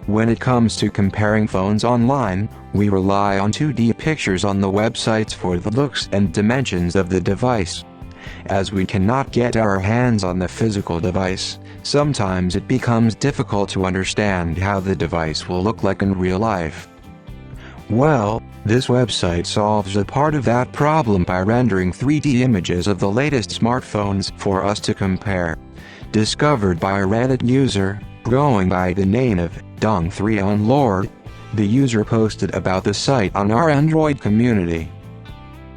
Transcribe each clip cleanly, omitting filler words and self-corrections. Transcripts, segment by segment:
When it comes to comparing phones online, we rely on 2D pictures on the websites for the looks and dimensions of the device. As we cannot get our hands on the physical device, sometimes it becomes difficult to understand how the device will look like in real life. Well, this website solves a part of that problem by rendering 3D images of the latest smartphones for us to compare. Discovered by a Reddit user, going by the name of Dong3onlord, the user posted about the site on our Android community.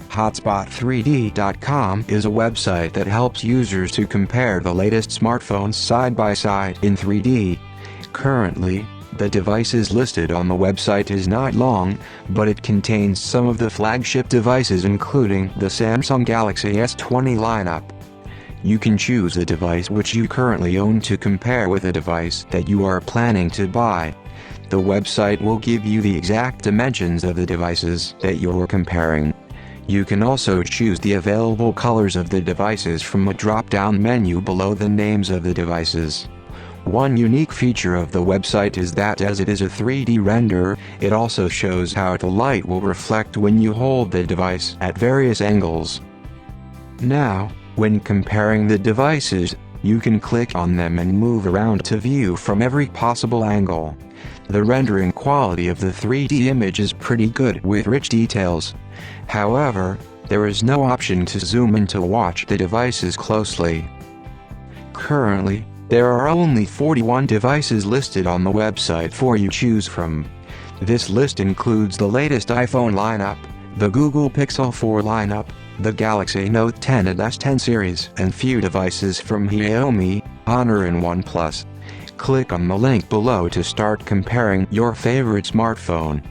Hotspot3D.com is a website that helps users to compare the latest smartphones side by side in 3D. Currently, the devices listed on the website is not long, but it contains some of the flagship devices including the Samsung Galaxy S20 lineup. You can choose a device which you currently own to compare with a device that you are planning to buy. The website will give you the exact dimensions of the devices that you're comparing. You can also choose the available colors of the devices from a drop-down menu below the names of the devices. One unique feature of the website is that as it is a 3D render, it also shows how the light will reflect when you hold the device at various angles. Now, when comparing the devices, you can click on them and move around to view from every possible angle. The rendering quality of the 3D image is pretty good with rich details. However, there is no option to zoom in to watch the devices closely. Currently, there are only 41 devices listed on the website for you to choose from. This list includes the latest iPhone lineup, the Google Pixel 4 lineup, the Galaxy Note 10 and S10 series, and few devices from Xiaomi, Honor and OnePlus. Click on the link below to start comparing your favorite smartphone.